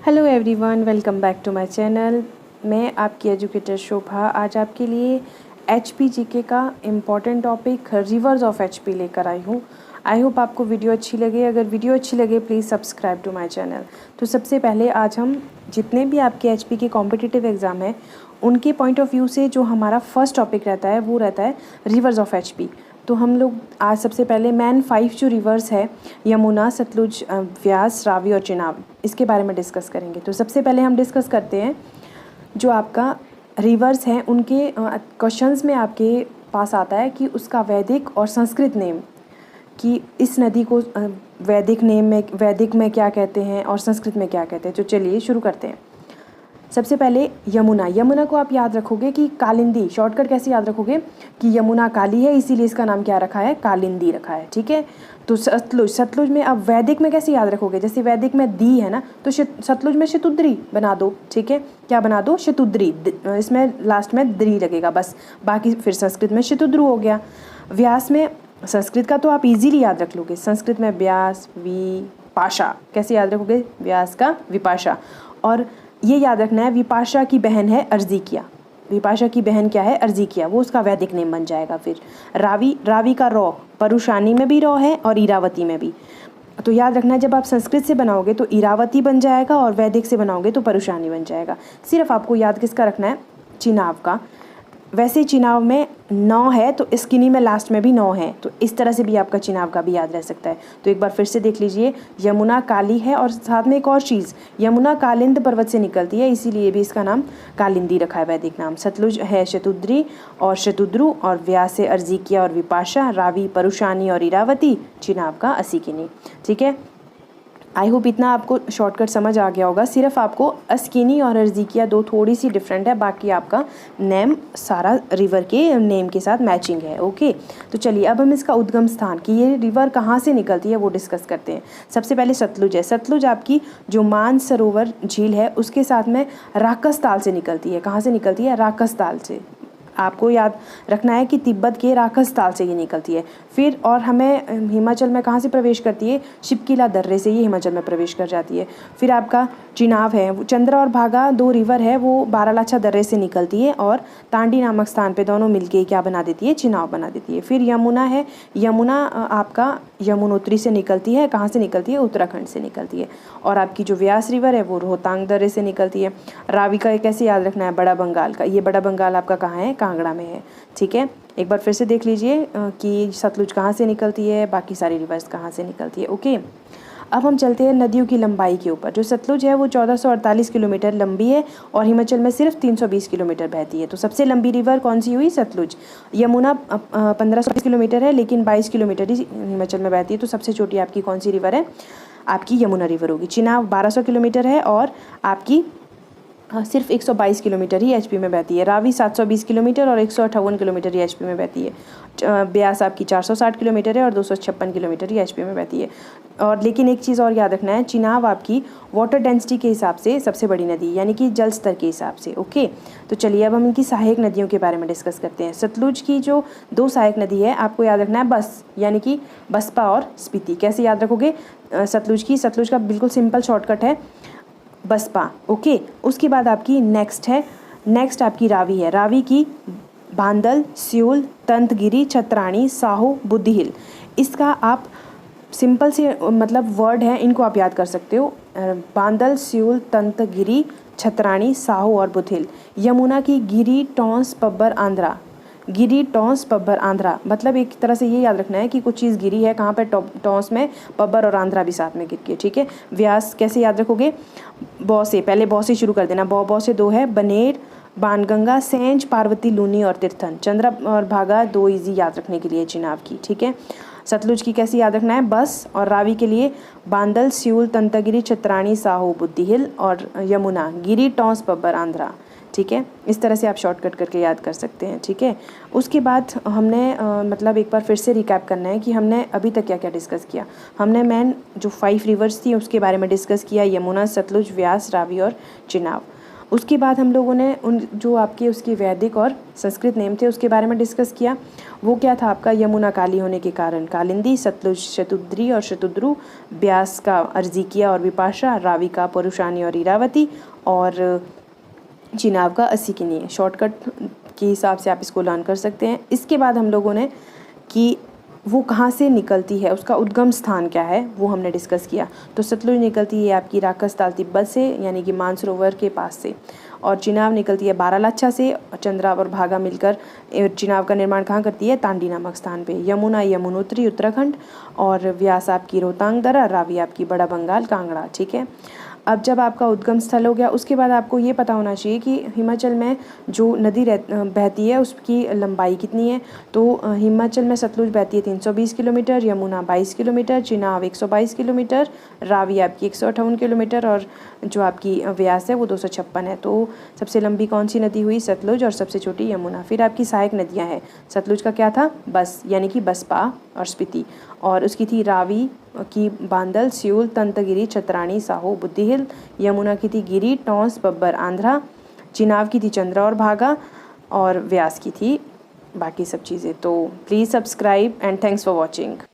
Hello everyone, welcome back to my channel. मैं आपकी educator Shobha आज आपके लिए एचपीजीके का important topic rivers of HP लेकर आई हूँ। आई होप आपको वीडियो अच्छी लगे। अगर वीडियो अच्छी लगे please subscribe to my channel. तो सबसे पहले आज हम जितने भी आपके एचपी के कॉम्पिटिटिव एग्ज़ाम हैं उनके पॉइंट ऑफ व्यू से जो हमारा फर्स्ट टॉपिक रहता है वो रहता है रिवर्स ऑफ एचपी। तो हम लोग आज सबसे पहले मेन 5 जो रिवर्स है यमुना, सतलुज, व्यास, रावी और चिनाब, इसके बारे में डिस्कस करेंगे। तो सबसे पहले हम डिस्कस करते हैं जो आपका रिवर्स हैं उनके क्वेश्चंस में आपके पास आता है कि उसका वैदिक और संस्कृत नेम, कि इस नदी को वैदिक में क्या कहते हैं और संस्कृत में क्या कहते हैं। तो चलिए शुरू करते हैं। सबसे पहले यमुना को आप याद रखोगे कि कालिंदी, शॉर्टकट कैसे याद रखोगे कि यमुना काली है इसीलिए इसका नाम क्या रखा है, कालिंदी रखा है। ठीक है। तो सतलुज में अब वैदिक में कैसे याद रखोगे, जैसे वैदिक में दी है ना, तो सतलुज में शतुद्री बना दो। ठीक है, क्या बना दो, शतुद्री, इसमें लास्ट में द्री लगेगा बस, बाकी फिर संस्कृत में शतुद्रु हो गया। व्यास में, संस्कृत का तो आप इजीली याद रख लोगे, संस्कृत में व्यास, विपाशा, कैसे याद रखोगे, व्यास का विपाशा। और ये याद रखना है विपाशा की बहन है अर्जिकिया, विपाशा की बहन क्या है, अर्जिकिया, वो उसका वैदिक नेम बन जाएगा। फिर रावी का रॉ, परुशानी में भी रॉ है और इरावती में भी। तो याद रखना है जब आप संस्कृत से बनाओगे तो इरावती बन जाएगा और वैदिक से बनाओगे तो परुशानी बन जाएगा। सिर्फ आपको याद किसका रखना है, चिनाब का। वैसे चिनाब में 9 है तो स्किनी में लास्ट में भी 9 है, तो इस तरह से भी आपका चिनाब का भी याद रह सकता है। तो एक बार फिर से देख लीजिए, यमुना काली है और साथ में एक और चीज़, यमुना कालिंद पर्वत से निकलती है इसीलिए भी इसका नाम कालिंदी रखा है, वैदिक नाम। सतलुज है शतुद्री और शतुद्रु, और व्यास से अर्जिकिया और विपाशा, रावी, परुशानी और इरावती, चिनाब का असिकिनी। ठीक है, आई होप इतना आपको शॉर्टकट समझ आ गया होगा। सिर्फ आपको अस्किनी और अर्जिकिया दो थोड़ी सी डिफरेंट है, बाकी आपका नेम सारा रिवर के नेम के साथ मैचिंग है। ओके, तो चलिए अब हम इसका उद्गम स्थान, कि ये रिवर कहाँ से निकलती है वो डिस्कस करते हैं। सबसे पहले सतलुज है। सतलुज आपकी जो मानसरोवर झील है उसके साथ में राकस ताल से निकलती है। कहाँ से निकलती है, राकस ताल से। आपको याद रखना है कि तिब्बत के राकस ताल से ये निकलती है। फिर और हमें हिमाचल में कहाँ से प्रवेश करती है, शिपकिला दर्रे से ये हिमाचल में प्रवेश कर जाती है। फिर आपका चिनाब है, चंद्र और भागा 2 रिवर है, वो बारालाछा दर्रे से निकलती है और तांडी नामक स्थान पे दोनों मिलके क्या बना देती है, चिनाब बना देती है। फिर यमुना है, यमुना आपका यमुनोत्री से निकलती है। कहाँ से निकलती है, उत्तराखंड से निकलती है। और आपकी जो व्यास रिवर है वो रोहतांग दर्रे से निकलती है। रावी का कैसे याद रखना है, बड़ा बंगाल का, ये बड़ा बंगाल आपका कहाँ है, कांगड़ा में है। ठीक है, एक बार फिर से देख लीजिए कि सतलुज कहाँ से निकलती है, बाकी सारी रिवर्स कहाँ से निकलती है। ओके, अब हम चलते हैं नदियों की लंबाई के ऊपर। जो सतलुज है वो 1448 किलोमीटर लंबी है और हिमाचल में सिर्फ 320 किलोमीटर बहती है। तो सबसे लंबी रिवर कौन सी हुई, सतलुज। यमुना 1520 किलोमीटर है लेकिन 22 किलोमीटर ही हिमाचल में बहती है। तो सबसे छोटी आपकी कौन सी रिवर है, आपकी यमुना रिवर होगी। चिनाब 1200 किलोमीटर है और आपकी सिर्फ 122 किलोमीटर ही एचपी में बहती है। रावी 720 किलोमीटर और 158 किलोमीटर ही एचपी में बहती है। ब्यास आपकी 460 किलोमीटर है और 256 किलोमीटर ही एचपी में बहती है। और लेकिन एक चीज़ और याद रखना है, चिनाब आपकी वाटर डेंसिटी के हिसाब से सबसे बड़ी नदी, यानी कि जल स्तर के हिसाब से। ओके, तो चलिए अब हम इनकी सहायक नदियों के बारे में डिस्कस करते हैं। सतलुज की जो 2 सहायक नदी है आपको याद रखना है, बस, यानी कि बसपा और स्पीति। कैसे याद रखोगे, सतलुज का बिल्कुल सिंपल शॉर्टकट है बसपा। ओके, उसके बाद आपकी नेक्स्ट आपकी रावी है। रावी की बांदल, स्यूल, तंतगिरी, छत्राणी, साहो, बुद्धिहिल। इसका आप सिंपल से मतलब वर्ड है, इनको आप याद कर सकते हो, बांदल, स्यूल, तंतगिरी, छत्राणी, साहो और बुद्धिहिल। यमुना की गिरी, टॉन्स, पब्बर, आंध्रा। गिरी, टॉन्स, पब्बर, आंध्रा, मतलब एक तरह से ये याद रखना है कि कुछ चीज़ गिरी है कहाँ पे, टॉन्स में, पब्बर और आंध्रा भी साथ में गिर के। ठीक है, व्यास कैसे याद रखोगे, बौ से, पहले बौ से शुरू कर देना, बौ से 2 है, बनेर, बाणगंगा, सेंज, पार्वती, लूनी और तीर्थन। चंद्र और भागा 2 इजी याद रखने के लिए चिनाब की। ठीक है, सतलुज की कैसे याद रखना है, बस, और रावी के लिए बांदल, स्यूल, तंतगिरी, छत्राणी, साहो, बुद्धिहिल, और यमुना गिरी, टॉन्स, पब्बर, आंध्रा। ठीक है, इस तरह से आप शॉर्टकट करके याद कर सकते हैं। ठीक है, उसके बाद हमने मतलब एक बार फिर से रिकैप करना है कि हमने अभी तक क्या क्या डिस्कस किया। हमने जो 5 रिवर्स थी उसके बारे में डिस्कस किया, यमुना, सतलुज, व्यास, रावी और चिनाब। उसके बाद हम लोगों ने उन जो आपके उसके वैदिक और संस्कृत नेम थे उसके बारे में डिस्कस किया। वो क्या था आपका, यमुना काली होने के कारण कालिंदी, सतलुज शतुद्री और शतुद्रु, ब्यास का अर्जिकिया और विपाशा, रावी का पुरुषानी और इरावती, और चिनाब का असिकिनी। शॉर्टकट के हिसाब से आप इसको लर्न कर सकते हैं। इसके बाद हम लोगों ने कि वो कहाँ से निकलती है, उसका उद्गम स्थान क्या है, वो हमने डिस्कस किया। तो सतलुज निकलती है आपकी राकसताल तिब्बत से, यानी कि मानसरोवर के पास से, और चिनाब निकलती है बारालाचा से। चंद्राव और भागा मिलकर चिनाब का निर्माण कहाँ करती है, तांडी नामक स्थान पे। यमुना यमुनोत्री उत्तराखंड, और व्यास आपकी रोहतांग दर्रा, रावी आपकी बड़ा बंगाल कांगड़ा। ठीक है, अब जब आपका उद्गम स्थल हो गया, उसके बाद आपको ये पता होना चाहिए कि हिमाचल में जो नदी बहती है उसकी लंबाई कितनी है। तो हिमाचल में सतलुज बहती है 320 kilometre, Yamuna 22 kilometre, Chenab 122 kilometre, Ravi आपकी 158 किलोमीटर, और जो आपकी व्यास है वो 256 है। तो सबसे लंबी कौन सी नदी हुई, सतलुज, और सबसे छोटी यमुना। फिर आपकी सहायक नदियाँ हैं। सतलुज का क्या था, बस, यानी कि बसपा और स्पीति, और उसकी थी रावी की बांदल, सियूल, तंतगिरी, छतरानी, साहो, बुद्धि हिल। यमुना की थी गिरी, टॉन्स, बब्बर, आंध्रा। चिनाब की थी चंद्रा और भागा, और व्यास की थी बाकी सब चीज़ें। तो please subscribe and thanks for watching.